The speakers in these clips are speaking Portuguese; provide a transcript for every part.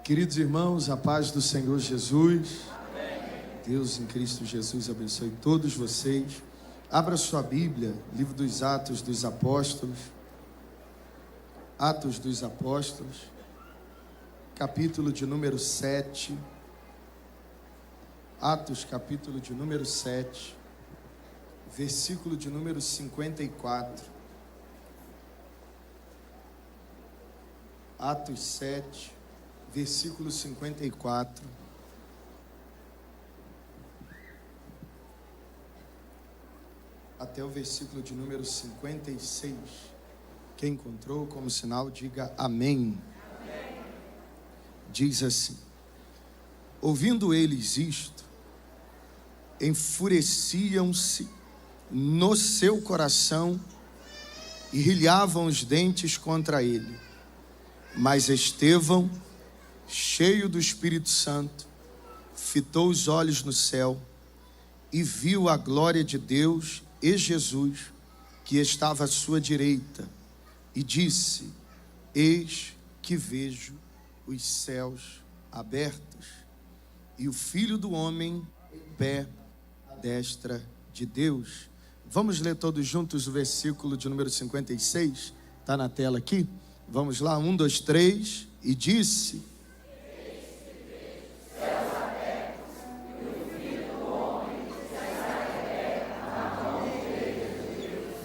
Queridos irmãos, a paz do Senhor Jesus. Amém. Deus em Cristo Jesus abençoe todos vocês. Abra sua Bíblia, livro dos Atos dos Apóstolos. Atos dos Apóstolos, capítulo de número 7. Atos, capítulo de número 7, versículo de número 54. Atos 7, versículo 54. Até o versículo de número 56. Quem encontrou, como sinal, diga amém. Amém. Diz assim: ouvindo eles isto, enfureciam-se no seu coração e rilhavam os dentes contra ele. Mas Estevão, cheio do Espírito Santo, fitou os olhos no céu e viu a glória de Deus e Jesus, que estava à sua direita, e disse: eis que vejo os céus abertos e o Filho do Homem em pé à destra de Deus. Vamos ler todos juntos o versículo de número 56, está na tela aqui. Vamos lá, 1, 2, 3, e disse: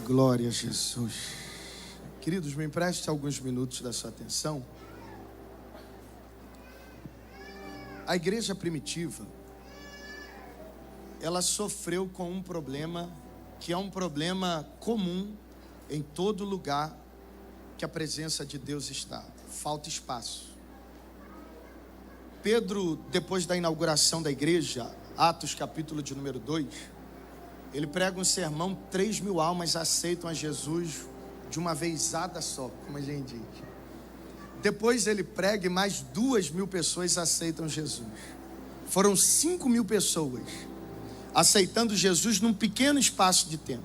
glória a Jesus. Queridos, me empreste alguns minutos da sua atenção. A igreja primitiva, ela sofreu com um problema que é um problema comum em todo lugar que a presença de Deus está: falta espaço. Pedro, depois da inauguração da igreja, Atos capítulo de número 2, ele prega um sermão, 3.000 almas aceitam a Jesus de uma vezada só, como a gente diz. Depois ele prega e mais 2.000 pessoas aceitam Jesus. Foram 5.000 pessoas aceitando Jesus num pequeno espaço de tempo.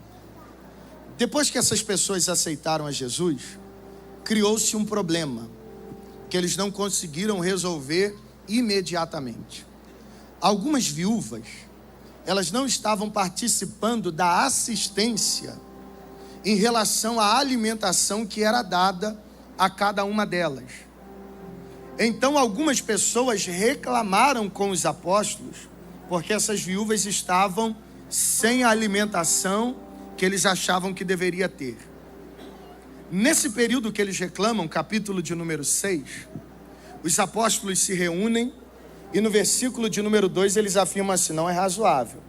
Depois que essas pessoas aceitaram a Jesus, criou-se um problema que eles não conseguiram resolver imediatamente. Algumas viúvas, elas não estavam participando da assistência em relação à alimentação que era dada a cada uma delas. Então algumas pessoas reclamaram com os apóstolos, porque essas viúvas estavam sem a alimentação que eles achavam que deveria ter. Nesse período que eles reclamam, capítulo de número 6, os apóstolos se reúnem e no versículo de número 2 eles afirmam assim: não é razoável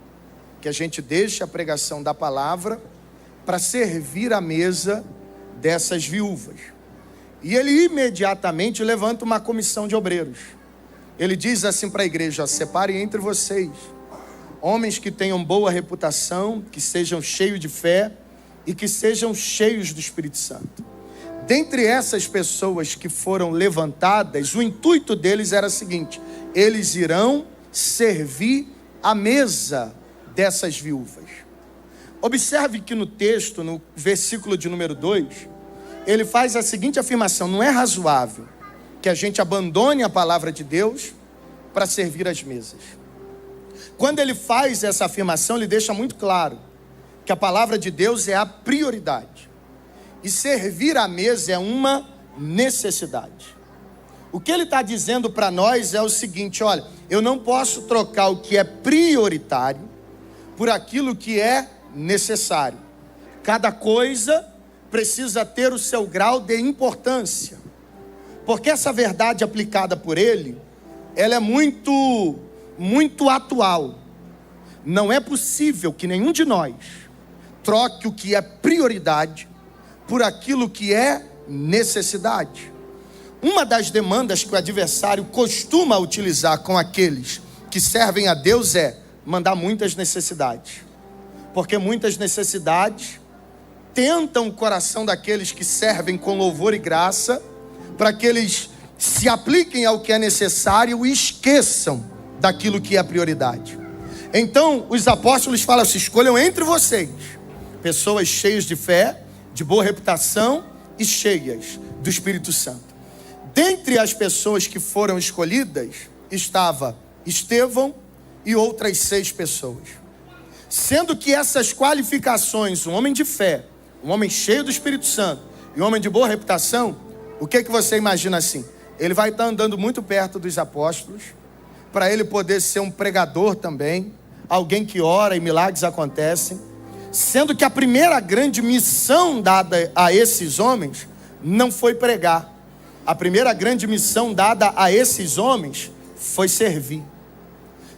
que a gente deixe a pregação da palavra para servir a mesa dessas viúvas. E ele imediatamente levanta uma comissão de obreiros. Ele diz assim para a igreja: separem entre vocês homens que tenham boa reputação, que sejam cheios de fé e que sejam cheios do Espírito Santo. Dentre essas pessoas que foram levantadas, o intuito deles era o seguinte: eles irão servir a mesa dessas viúvas. Observe que no texto, no versículo de número 2, ele faz a seguinte afirmação: não é razoável que a gente abandone a palavra de Deus para servir as mesas. Quando ele faz essa afirmação, ele deixa muito claro que a palavra de Deus é a prioridade. E servir a mesa é uma necessidade. O que ele está dizendo para nós é o seguinte: olha, eu não posso trocar o que é prioritário por aquilo que é necessário. Cada coisa precisa ter o seu grau de importância. Porque essa verdade aplicada por ele, ela é muito atual. Não é possível que nenhum de nós troque o que é prioridade por aquilo que é necessidade. Uma das demandas que o adversário costuma utilizar com aqueles que servem a Deus é mandar muitas necessidades. Porque muitas necessidades tentam o coração daqueles que servem com louvor e graça, para que eles se apliquem ao que é necessário e esqueçam daquilo que é prioridade. Então os apóstolos falam assim: escolham entre vocês pessoas cheias de fé, de boa reputação e cheias do Espírito Santo. Dentre as pessoas que foram escolhidas, estava Estevão e outras 6 pessoas. Sendo que essas qualificações, um homem de fé, um homem cheio do Espírito Santo e um homem de boa reputação, o que você imagina assim? Ele vai estar andando muito perto dos apóstolos, para ele poder ser um pregador também, alguém que ora e milagres acontecem. Sendo que a primeira grande missão dada a esses homens não foi pregar. A primeira grande missão dada a esses homens foi servir.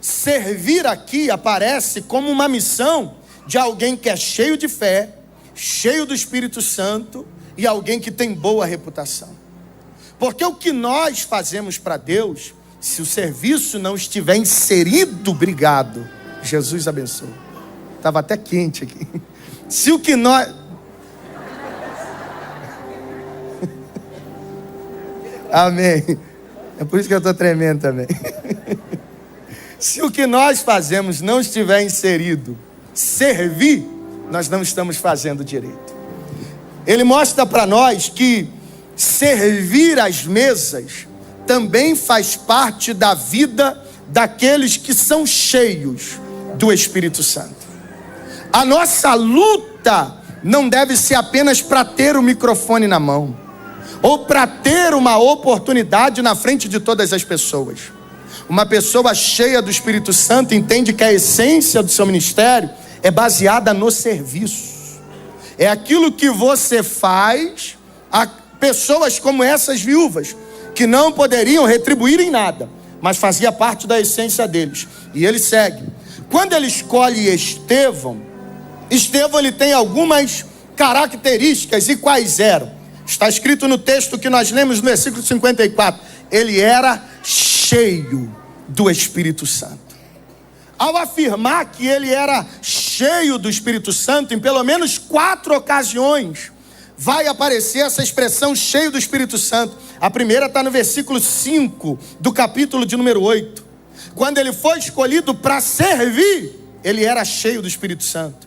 Servir aqui aparece como uma missão de alguém que é cheio de fé, cheio do Espírito Santo e alguém que tem boa reputação. Porque o que nós fazemos para Deus, se o serviço não estiver inserido, obrigado, Jesus abençoe. Estava até quente aqui. Se o que nós... Amém. É por isso que eu estou tremendo também. Se o que nós fazemos não estiver inserido, servir, nós não estamos fazendo direito. Ele mostra para nós que servir às mesas também faz parte da vida daqueles que são cheios do Espírito Santo. A nossa luta não deve ser apenas para ter o microfone na mão, ou para ter uma oportunidade na frente de todas as pessoas. Uma pessoa cheia do Espírito Santo entende que a essência do seu ministério é baseada no serviço. É aquilo que você faz a pessoas como essas viúvas, que não poderiam retribuir em nada, mas fazia parte da essência deles. E ele segue. Quando ele escolhe Estevão, ele tem algumas características. E quais eram? Está escrito no texto que nós lemos no versículo 54. Ele era cheio do Espírito Santo. Ao afirmar que ele era cheio do Espírito Santo, em pelo menos 4 ocasiões, vai aparecer essa expressão cheio do Espírito Santo. A primeira está no versículo 5 do capítulo de número 8. Quando ele foi escolhido para servir, ele era cheio do Espírito Santo.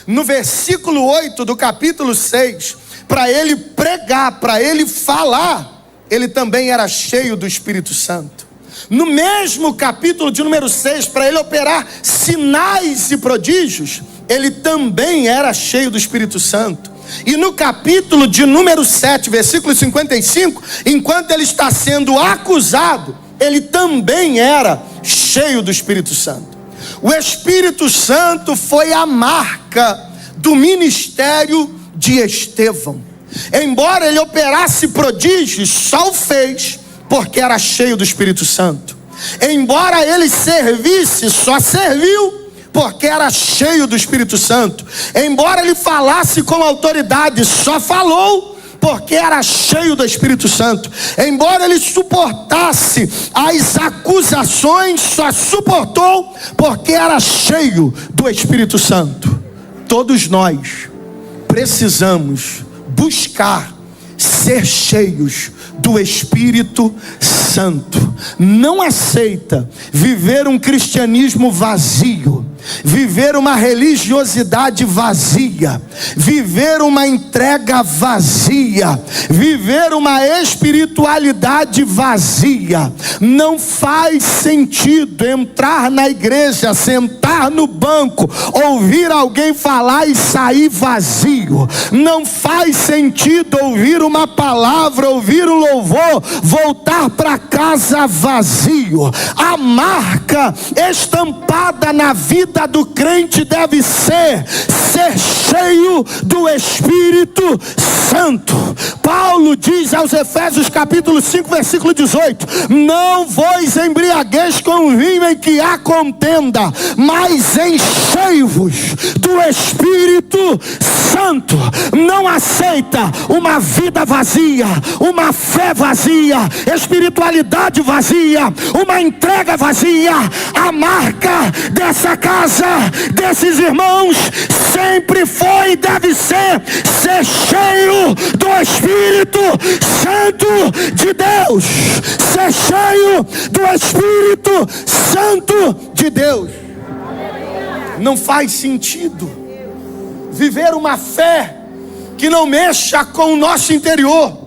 No versículo 8 do capítulo 6, para ele pregar, para ele falar, ele também era cheio do Espírito Santo. No mesmo capítulo de número 6, para ele operar sinais e prodígios, ele também era cheio do Espírito Santo. E no capítulo de número 7, versículo 55, enquanto ele está sendo acusado, ele também era cheio do Espírito Santo. O Espírito Santo foi a marca do ministério de Estevão. Embora ele operasse prodígios, só o fez porque era cheio do Espírito Santo. Embora ele servisse, só serviu porque era cheio do Espírito Santo. Embora ele falasse com autoridade, só falou porque era cheio do Espírito Santo. Embora ele suportasse as acusações, só suportou porque era cheio do Espírito Santo. Todos nós precisamos buscar ser cheios do Espírito Santo. Não aceita viver um cristianismo vazio, viver uma religiosidade vazia, viver uma entrega vazia, viver uma espiritualidade vazia. Não faz sentido entrar na igreja, sentar no banco, ouvir alguém falar e sair vazio. Não faz sentido ouvir uma palavra, ouvir um louvor, voltar para casa vazio. A marca estampada na vida do crente deve ser cheio do Espírito Santo. Paulo diz aos Efésios capítulo 5 versículo 18: não vos embriagueis com vinho em que há contenda, mas enchei-vos do Espírito Santo. Não aceita uma vida vazia, uma fé vazia, espiritualidade vazia, uma entrega vazia. A marca dessa casa, desses irmãos, sempre foi e deve ser cheio do Espírito Santo de Deus. Ser cheio do Espírito Santo de Deus. Não faz sentido viver uma fé que não mexa com o nosso interior.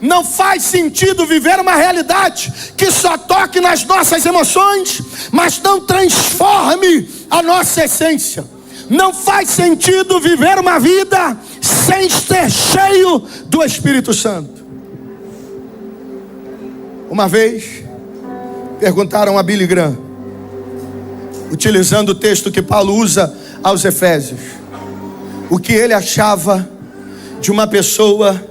Não faz sentido viver uma realidade que só toque nas nossas emoções, mas não transforme a nossa essência. Não faz sentido viver uma vida sem ser cheio do Espírito Santo. Uma vez, perguntaram a Billy Graham, utilizando o texto que Paulo usa aos Efésios, o que ele achava de uma pessoa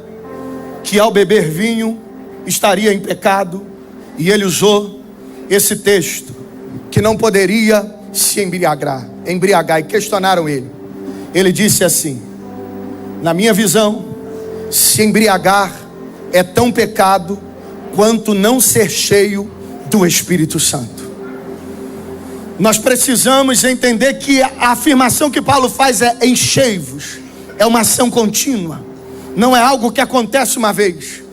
que ao beber vinho estaria em pecado, e ele usou esse texto, que não poderia se embriagar, e questionaram ele. Ele disse assim: na minha visão, se embriagar é tão pecado quanto não ser cheio do Espírito Santo. Nós precisamos entender que a afirmação que Paulo faz é enchei-vos, é uma ação contínua, não é algo que acontece uma vez.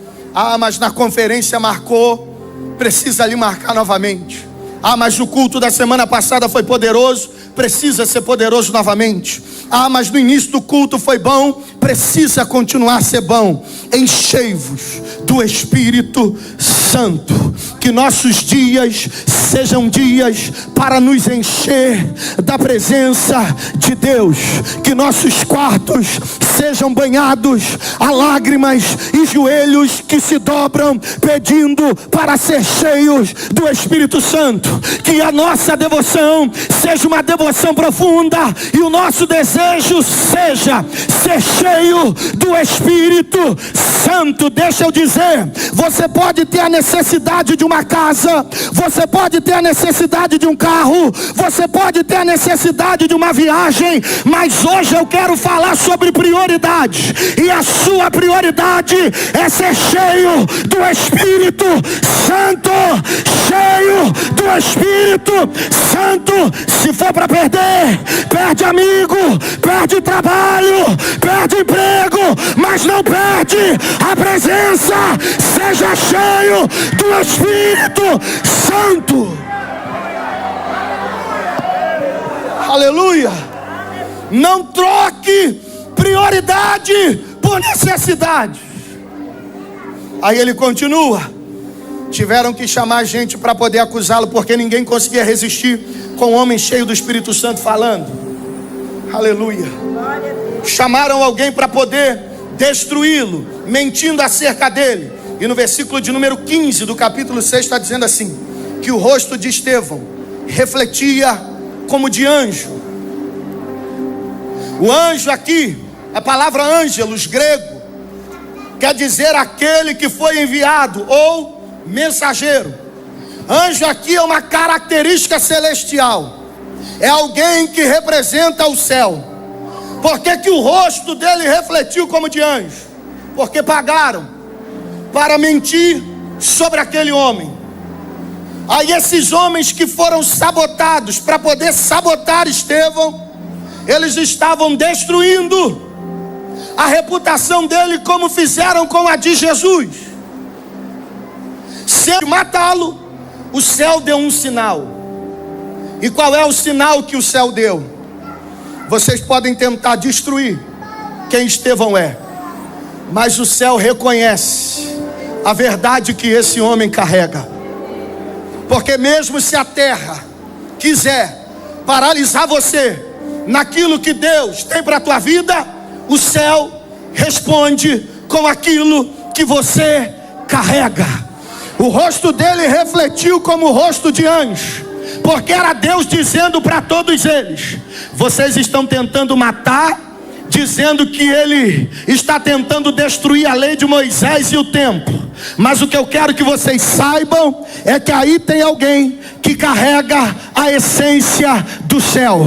Mas na conferência marcou, precisa ali marcar novamente. Mas o culto da semana passada foi poderoso, precisa ser poderoso novamente. Mas no início do culto foi bom, precisa continuar a ser bom. Enchei-vos do Espírito Santo. Que nossos dias sejam dias para nos encher da presença de Deus. Que nossos quartos sejam banhados a lágrimas e joelhos que se dobram pedindo para ser cheios do Espírito Santo. Que a nossa devoção seja uma devoção profunda e o nosso desejo seja ser cheio do Espírito Santo. Deixa eu dizer, você pode ter a necessidade de uma casa, você pode ter a necessidade de um carro, você pode ter a necessidade de uma viagem, mas hoje eu quero falar sobre prioridade, e a sua prioridade é ser cheio do Espírito Santo, cheio do Espírito Santo. Se for para perder, perde amigo, perde trabalho, perde emprego, mas não perde a presença. Seja cheio do Espírito Santo. Aleluia. Não troque prioridade por necessidade. Aí ele continua: tiveram que chamar gente para poder acusá-lo, porque ninguém conseguia resistir com o homem cheio do Espírito Santo falando. Aleluia. Chamaram alguém para poder destruí-lo, mentindo acerca dele. E no versículo de número 15 do capítulo 6 está dizendo assim: que o rosto de Estevão refletia como de anjo. O anjo aqui, a palavra ângelos, grego, quer dizer aquele que foi enviado ou mensageiro. Anjo aqui é uma característica celestial, é alguém que representa o céu. Por que o rosto dele refletiu como de anjo? Porque pagaram para mentir sobre aquele homem. Aí esses homens que foram sabotados para poder sabotar Estevão, eles estavam destruindo a reputação dele, como fizeram com a de Jesus. Se matá-lo, o céu deu um sinal. E qual é o sinal que o céu deu? Vocês podem tentar destruir quem Estevão é, mas o céu reconhece a verdade que esse homem carrega. Porque mesmo se a terra quiser paralisar você naquilo que Deus tem para a tua vida, o céu responde com aquilo que você carrega. O rosto dele refletiu como o rosto de anjo, porque era Deus dizendo para todos eles: vocês estão tentando matar, dizendo que ele está tentando destruir a lei de Moisés e o templo. Mas o que eu quero que vocês saibam é que aí tem alguém que carrega a essência do céu.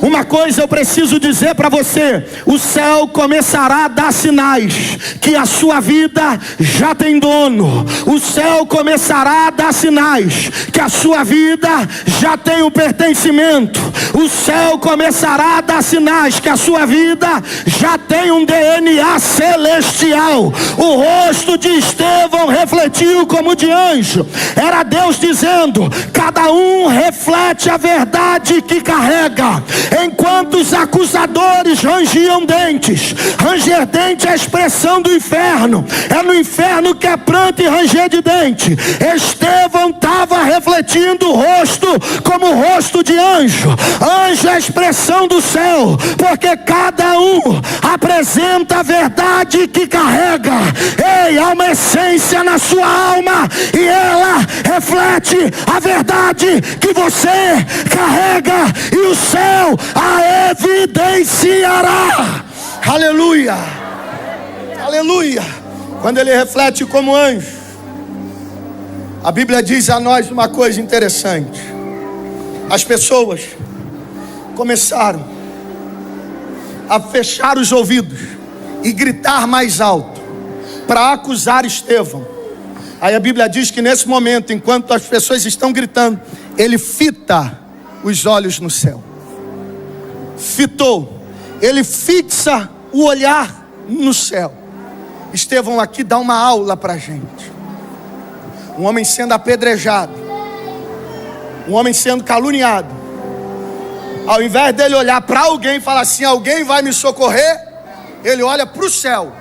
Uma coisa eu preciso dizer para você: o céu começará a dar sinais que a sua vida já tem dono. O céu começará a dar sinais que a sua vida já tem um pertencimento. O céu começará a dar sinais que a sua vida já tem um DNA celestial. O rosto de Estevão refletiu como de anjo. Era Deus dizendo: cada cada um reflete a verdade que carrega. Enquanto os acusadores rangiam dentes, ranger dente é a expressão do inferno. É no inferno que é pranto e ranger de dente. Estevão estava refletindo o rosto como o rosto de anjo. Anjo é a expressão do céu, porque cada um apresenta a verdade que carrega. Ei, há uma essência na sua alma e ela reflete a verdade que você carrega, e o céu a evidenciará. Aleluia, aleluia. Quando ele reflete como anjo, a Bíblia diz a nós uma coisa interessante. As pessoas começaram a fechar os ouvidos e gritar mais alto para acusar Estevão. Aí a Bíblia diz que nesse momento, enquanto as pessoas estão gritando, ele fita os olhos no céu. Fitou. Ele fixa o olhar no céu. Estevão aqui dá uma aula para a gente. Um homem sendo apedrejado, um homem sendo caluniado, ao invés dele olhar para alguém e falar assim: alguém vai me socorrer, ele olha para o céu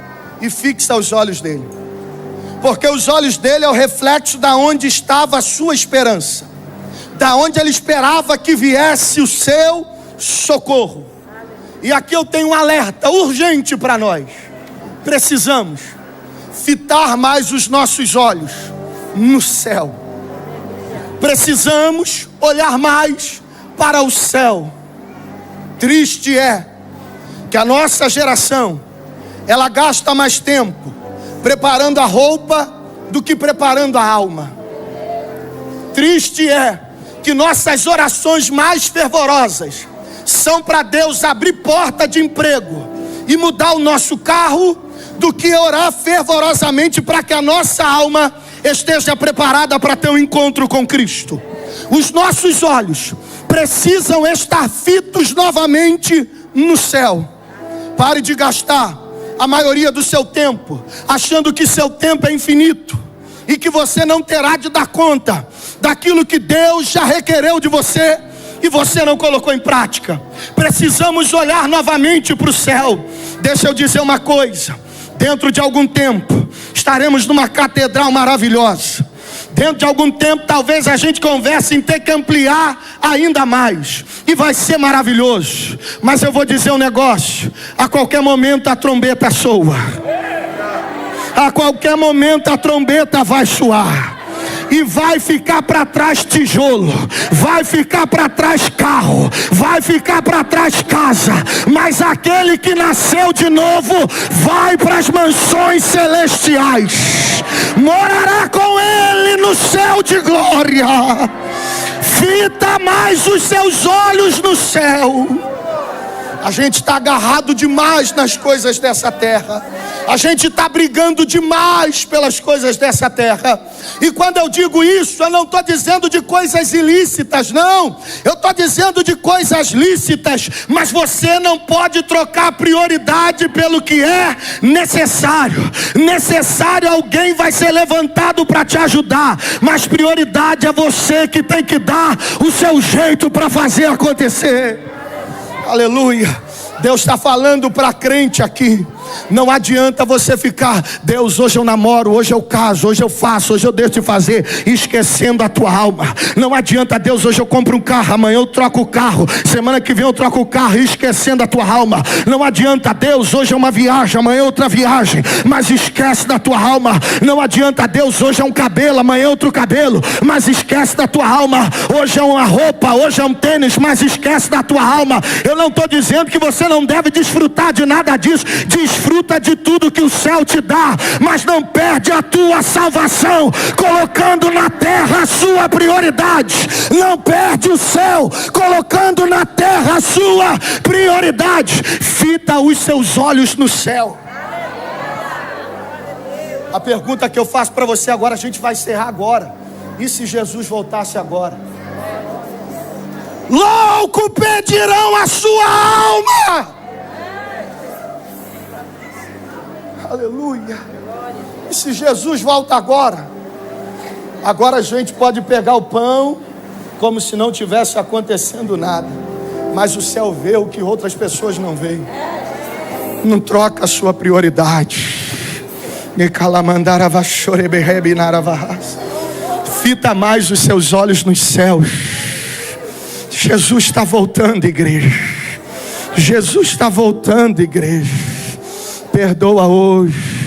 e fixa os olhos dele. Porque os olhos dele é o reflexo da onde estava a sua esperança, da onde ele esperava que viesse o seu socorro. E aqui eu tenho um alerta urgente para nós. Precisamos fitar mais os nossos olhos no céu. Precisamos olhar mais para o céu. Triste é que a nossa geração, ela gasta mais tempo preparando a roupa do que preparando a alma. Triste é que nossas orações mais fervorosas são para Deus abrir porta de emprego e mudar o nosso carro, do que orar fervorosamente para que a nossa alma esteja preparada para ter um encontro com Cristo. Os nossos olhos precisam estar fitos novamente no céu. Pare de gastar a maioria do seu tempo achando que seu tempo é infinito e que você não terá de dar conta daquilo que Deus já requereu de você e você não colocou em prática. Precisamos olhar novamente para o céu. Deixa eu dizer uma coisa: dentro de algum tempo estaremos numa catedral maravilhosa. Dentro de algum tempo talvez a gente converse em ter que ampliar ainda mais, e vai ser maravilhoso. Mas eu vou dizer um negócio: a qualquer momento a trombeta soa. A qualquer momento a trombeta vai soar. E vai ficar para trás tijolo, vai ficar para trás carro, vai ficar para trás casa, mas aquele que nasceu de novo vai para as mansões celestiais, morará com ele no céu de glória. Fita mais os seus olhos no céu. A gente está agarrado demais nas coisas dessa terra. A gente está brigando demais pelas coisas dessa terra. E quando eu digo isso, eu não estou dizendo de coisas ilícitas, não. Eu estou dizendo de coisas lícitas. Mas você não pode trocar prioridade pelo que é necessário. Necessário, alguém vai ser levantado para te ajudar. Mas prioridade é você que tem que dar o seu jeito para fazer acontecer. Aleluia. Deus está falando para crente aqui. Não adianta você ficar: Deus, hoje eu namoro, hoje eu caso, hoje eu faço, hoje eu deixo de fazer, esquecendo a tua alma. Não adianta: Deus, hoje eu compro um carro, amanhã eu troco o carro, semana que vem eu troco o carro, esquecendo a tua alma. Não adianta: Deus, hoje é uma viagem, amanhã é outra viagem, mas esquece da tua alma. Não adianta: Deus, hoje é um cabelo, amanhã é outro cabelo, mas esquece da tua alma. Hoje é uma roupa, hoje é um tênis, mas esquece da tua alma. Eu não estou dizendo que você não deve desfrutar de nada disso. Desfruta de tudo que o céu te dá, mas não perde a tua salvação colocando na terra a sua prioridade. Não perde o céu colocando na terra a sua prioridade. Fita os seus olhos no céu. A pergunta que eu faço para você agora, a gente vai encerrar agora: e se Jesus voltasse agora? Louco pedirão a sua alma. Aleluia. E se Jesus volta agora? Agora a gente pode pegar o pão como se não tivesse acontecendo nada. Mas o céu vê o que outras pessoas não veem. Não troca a sua prioridade. Fita mais os seus olhos nos céus. Jesus está voltando, igreja. Jesus está voltando, igreja. Perdoa hoje.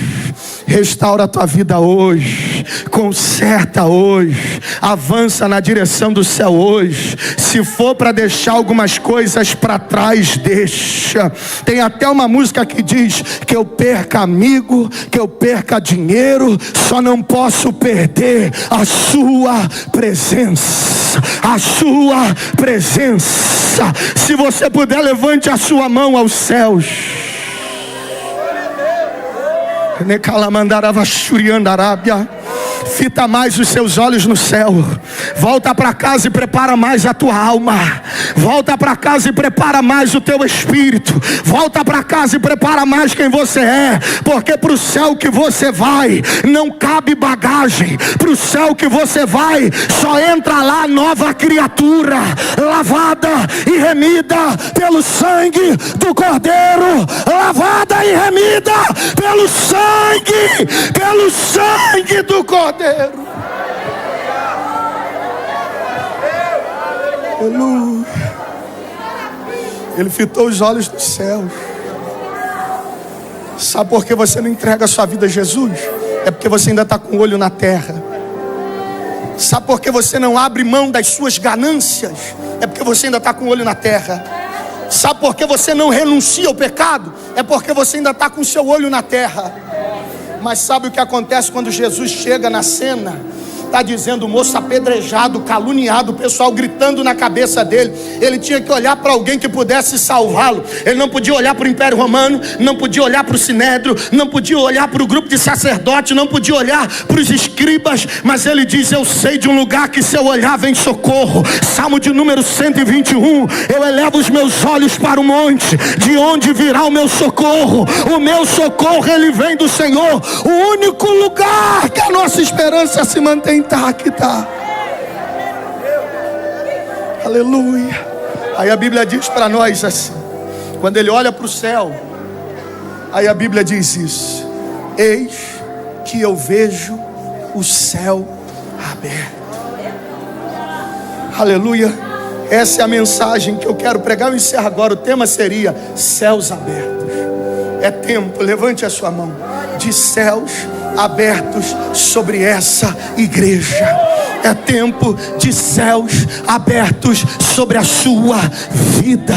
Restaura a tua vida hoje, conserta hoje, avança na direção do céu hoje. Se for para deixar algumas coisas para trás, deixa. Tem até uma música que diz que eu perca amigo, que eu perca dinheiro, só não posso perder a sua presença. A sua presença. Se você puder, levante a sua mão aos céus. Fita mais os seus olhos no céu. Volta para casa e prepara mais a tua alma. Volta para casa e prepara mais o teu espírito. Volta para casa e prepara mais quem você é. Porque para o céu que você vai não cabe bagagem. Para o céu que você vai só entra lá nova criatura, lavada e remida pelo sangue do Cordeiro. Lavada e remida pelo sangue do Cordeiro. Aleluia. Ele fitou os olhos dos céus. Sabe por que você não entrega a sua vida a Jesus? É porque você ainda está com o olho na terra. Sabe por que você não abre mão das suas ganâncias? É porque você ainda está com o olho na terra. Sabe por que você não renuncia ao pecado? É porque você ainda está com o seu olho na terra. Mas sabe o que acontece quando Jesus chega na cena? Está dizendo o moço apedrejado, caluniado, o pessoal gritando na cabeça dele. Ele tinha que olhar para alguém que pudesse salvá-lo. Ele não podia olhar para o Império Romano, não podia olhar para o Sinédrio, não podia olhar para o grupo de sacerdotes, não podia olhar para os escribas. Mas ele diz: eu sei de um lugar que se eu olhar vem socorro. Salmo de número 121. Eu elevo os meus olhos para o monte, de onde virá o meu socorro? O meu socorro ele vem do Senhor. O único lugar que a nossa esperança se mantém aqui está. Aleluia. Aí a Bíblia diz para nós assim, quando ele olha para o céu, aí a Bíblia diz isso: eis que eu vejo o céu aberto. Aleluia. Essa é a mensagem que eu quero pregar. Eu encerro agora. O tema seria céus abertos. É tempo, levante a sua mão, de céus abertos sobre essa igreja. É tempo de céus abertos sobre a sua vida.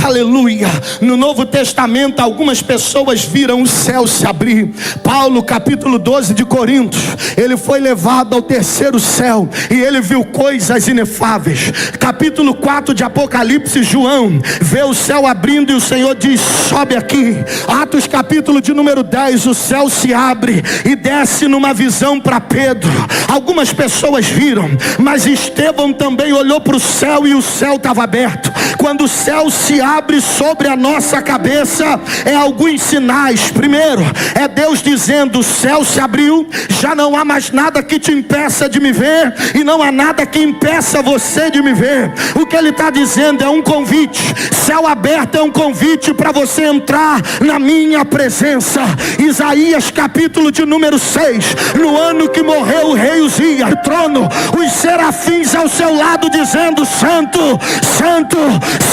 Aleluia. No Novo Testamento algumas pessoas viram o céu se abrir. Paulo, capítulo 12 de Coríntios, ele foi levado ao terceiro céu e ele viu coisas inefáveis. Capítulo 4 de Apocalipse, João vê o céu abrindo e o Senhor diz: sobe aqui. Atos capítulo de número 10, o céu se abre e desce numa visão para Pedro. Algumas pessoas viram, mas Estevão também olhou para o céu e o céu estava aberto. Quando o céu se abre sobre a nossa cabeça, é alguns sinais. Primeiro, é Deus dizendo: o céu se abriu, já não há mais nada que te impeça de me ver, e não há nada que impeça você de me ver. O que ele está dizendo é um convite. Céu aberto é um convite para você entrar na minha presença. Isaías capítulo de número 6, no ano que morreu o rei Uzias, no trono, os serafins ao seu lado dizendo: santo, santo,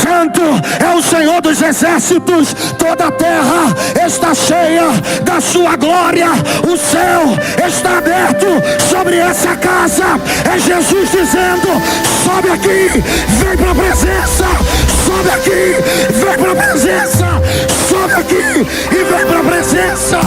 santo é o Senhor dos exércitos. Toda a terra está cheia da sua glória. O céu está aberto sobre essa casa. É Jesus dizendo: sobe aqui, vem para a presença. Sobe aqui, vem para a presença. Sobe aqui e vem para a presença.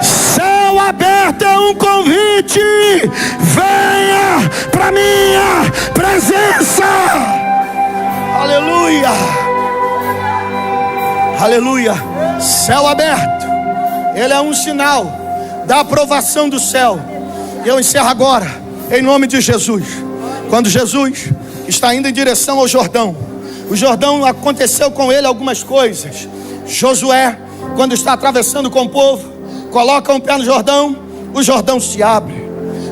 Céu aberto é um convite. Venha para minha presença. Aleluia. Aleluia. Céu aberto, ele é um sinal da aprovação do céu. E eu encerro agora em nome de Jesus. Quando Jesus está indo em direção ao Jordão, o Jordão, aconteceu com ele algumas coisas. Josué quando está atravessando com o povo, coloca um pé no Jordão, o Jordão se abre.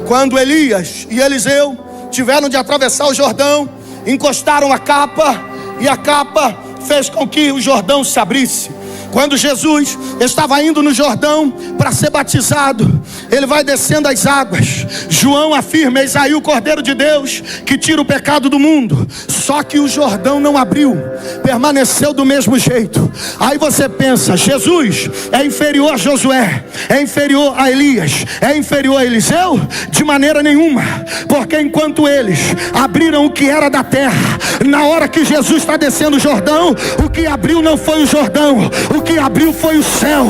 Quando Elias e Eliseu tiveram de atravessar o Jordão, encostaram a capa, e a capa fez com que o Jordão se abrisse. Quando Jesus estava indo no Jordão para ser batizado, ele vai descendo as águas. João afirma: eis aí o Cordeiro de Deus que tira o pecado do mundo. Só que o Jordão não abriu, permaneceu do mesmo jeito. Aí você pensa: Jesus é inferior a Josué, é inferior a Elias, é inferior a Eliseu? De maneira nenhuma, porque enquanto eles abriram o que era da terra, na hora que Jesus está descendo o Jordão, o que abriu não foi o Jordão, o que abriu foi o céu.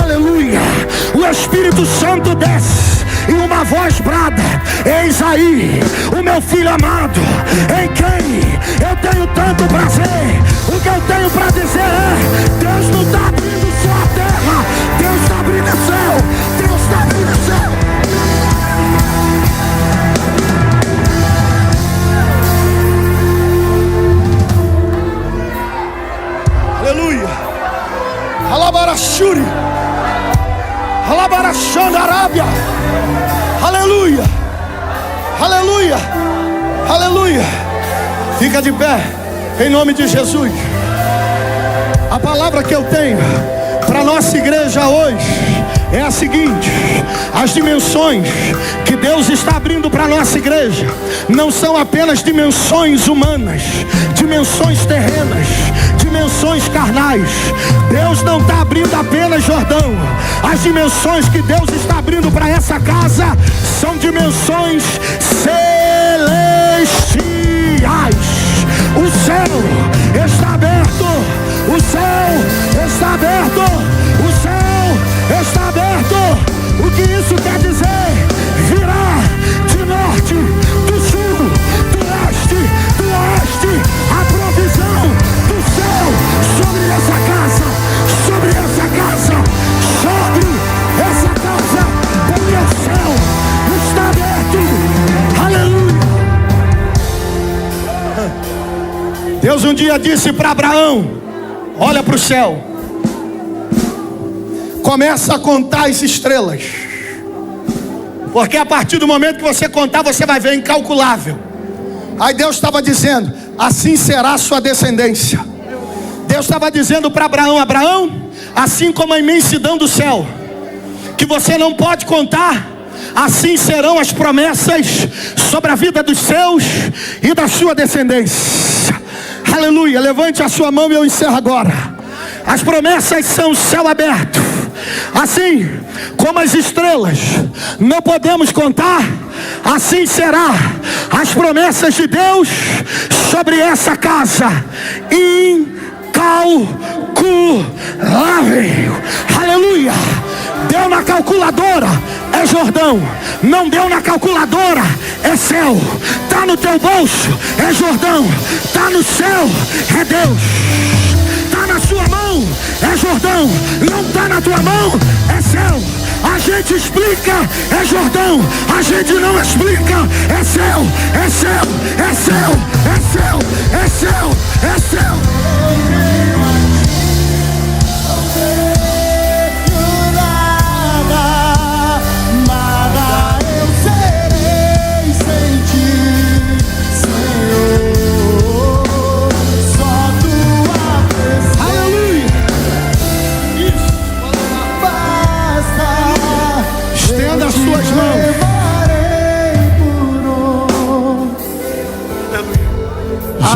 Aleluia. O Espírito Santo desce e uma voz brada: eis aí o meu filho amado, em quem eu tenho tanto prazer. O que eu tenho para dizer é: Deus não está abrindo só a terra, Deus está abrindo o céu, Deus está abrindo o céu. Aleluia. Alabarashuri, Alabarashandarábia. Aleluia, aleluia, aleluia. Fica de pé, em nome de Jesus. A palavra que eu tenho para nossa igreja hoje é a seguinte: as dimensões que Deus está abrindo para nossa igreja não são apenas dimensões humanas, dimensões terrenas, dimensões carnais. Deus não está abrindo apenas Jordão. As dimensões que Deus está abrindo para essa casa são dimensões celestiais. O céu está aberto, o céu está aberto, o céu está aberto. O que isso quer dizer? Virá de norte, do sul, do leste, do oeste, a provisão do céu sobre essa casa, sobre essa casa, sobre essa casa, porque o céu está aberto. Aleluia. Deus um dia disse para Abraão: olha para o céu, começa a contar as estrelas, porque a partir do momento que você contar, você vai ver incalculável. Aí Deus estava dizendo: assim será a sua descendência. Deus estava dizendo para Abraão: Abraão, assim como a imensidão do céu, que você não pode contar, assim serão as promessas sobre a vida dos seus e da sua descendência. Aleluia. Levante a sua mão e eu encerro agora. As promessas são o céu aberto. Assim como as estrelas não podemos contar, assim será as promessas de Deus sobre essa casa, incalculável. Aleluia. Deu na calculadora, é Jordão. Não deu na calculadora, é céu. Tá no teu bolso, é Jordão. Tá no céu, é Deus. Tá na sua mão, é Jordão. Não tá na tua mão, é céu. A gente explica, é Jordão. A gente não explica, é céu, é céu, é céu, é céu, é céu, é céu.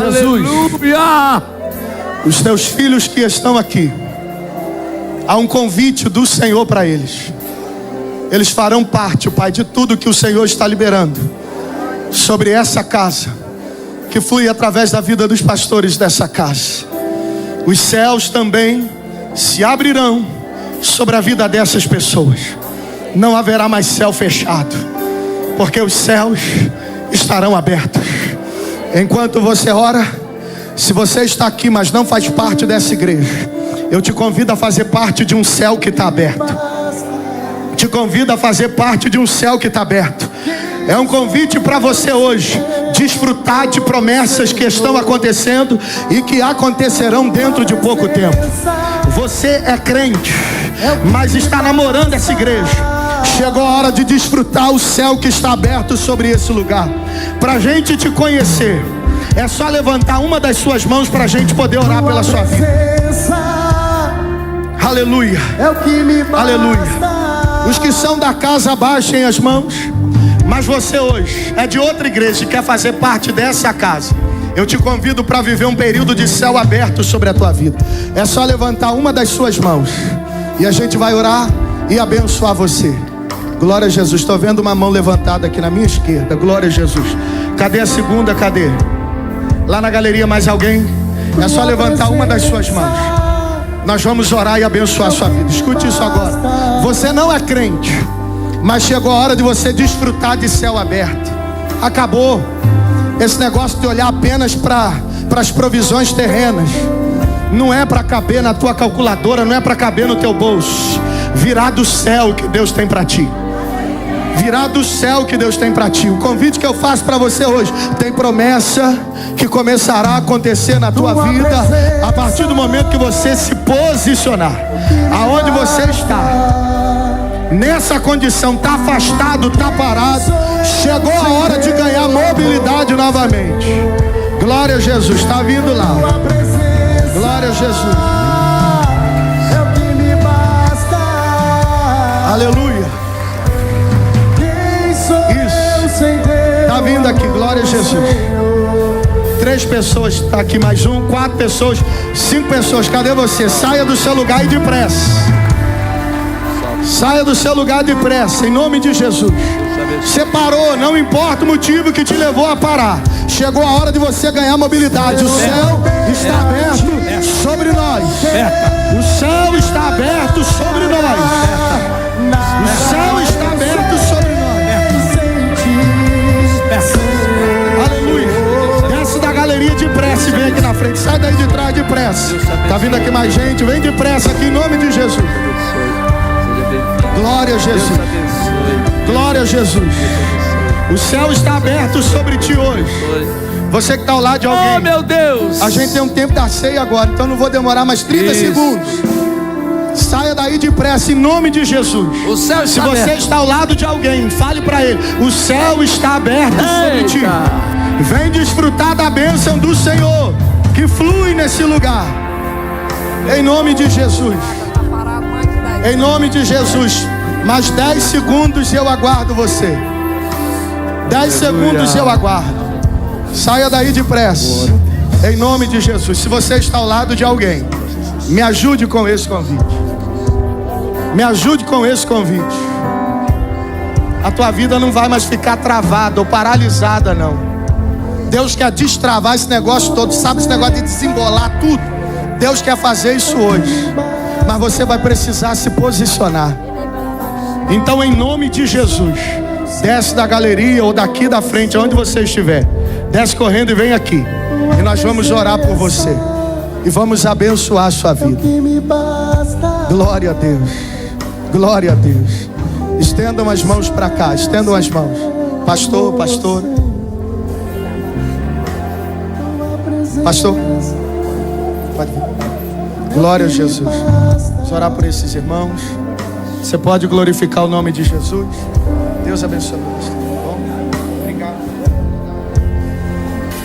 Jesus, aleluia. Os teus filhos que estão aqui, há um convite do Senhor para eles. Eles farão parte, Pai, de tudo que o Senhor está liberando sobre essa casa, que flui através da vida dos pastores dessa casa. Os céus também se abrirão sobre a vida dessas pessoas. Não haverá mais céu fechado, porque os céus estarão abertos. Enquanto você ora, se você está aqui, mas não faz parte dessa igreja, eu te convido a fazer parte de um céu que está aberto. Te convido a fazer parte de um céu que está aberto. É um convite para você hoje desfrutar de promessas que estão acontecendo e que acontecerão dentro de pouco tempo. Você é crente, mas está namorando essa igreja. Chegou a hora de desfrutar o céu que está aberto sobre esse lugar. Para a gente te conhecer, é só levantar uma das suas mãos para a gente poder orar pela sua vida. Aleluia, aleluia. Os que são da casa, baixem as mãos. Mas você hoje é de outra igreja e quer fazer parte dessa casa. Eu te convido para viver um período de céu aberto sobre a tua vida. É só levantar uma das suas mãos e a gente vai orar e abençoar você. Glória a Jesus. Estou vendo uma mão levantada aqui na minha esquerda. Glória a Jesus. Cadê a segunda? Cadê? Lá na galeria mais alguém? É só levantar uma das suas mãos. Nós vamos orar e abençoar a sua vida. Escute isso agora. Você não é crente, mas chegou a hora de você desfrutar de céu aberto. Acabou esse negócio de olhar apenas para as provisões terrenas. Não é para caber na tua calculadora, não é para caber no teu bolso. Virá do céu que Deus tem para ti. Virá do céu que Deus tem para ti. O convite que eu faço para você hoje, tem promessa que começará a acontecer na tua vida a partir do momento que você se posicionar. Aonde você está, nessa condição, está afastado, está parado, chegou a hora de ganhar mobilidade novamente. Glória a Jesus, está vindo lá. Glória a Jesus. Aleluia. Isso. Está vindo aqui, glória a Jesus. 3 pessoas, está aqui mais 1, 4 pessoas, 5 pessoas. Cadê você? Saia do seu lugar e depressa. Saia do seu lugar depressa, em nome de Jesus. Você parou, não importa o motivo que te levou a parar. Chegou a hora de você ganhar mobilidade. O céu está aberto sobre nós. O céu está aberto sobre nós. O céu está aberto sobre nós. Aleluia. Desce da galeria depressa e vem aqui na frente. Sai daí de trás depressa. Está vindo aqui mais gente. Vem depressa aqui em nome de Jesus. Glória a Jesus. Glória a Jesus. O céu está aberto sobre ti hoje. Você que está ao lado de alguém. Oh, meu Deus. A gente tem um tempo da ceia agora, então não vou demorar mais 30 segundos. Saia daí depressa em nome de Jesus. O céu está Se você aberto. está ao lado de alguém, fale para ele: o céu está aberto sobre ti. Vem desfrutar da bênção do Senhor que flui nesse lugar. Em nome de Jesus. Em nome de Jesus. Mais 10 segundos e eu aguardo você. 10 segundos e eu aguardo. Saia daí depressa. Em nome de Jesus. Se você está ao lado de alguém, me ajude com esse convite. Me ajude com esse convite. A tua vida não vai mais ficar travada ou paralisada, não. Deus quer destravar esse negócio todo. Sabe esse negócio de desembolar tudo? Deus quer fazer isso hoje. Mas você vai precisar se posicionar. Então, em nome de Jesus, desce da galeria ou daqui da frente, onde você estiver. Desce correndo e vem aqui. E nós vamos orar por você. E vamos abençoar a sua vida. Glória a Deus. Glória a Deus. Estendam as mãos para cá. Estendam as mãos. Pastor, pastor. Pastor. Pode vir. Glória a Jesus. Vamos orar por esses irmãos. Você pode glorificar o nome de Jesus. Deus abençoe.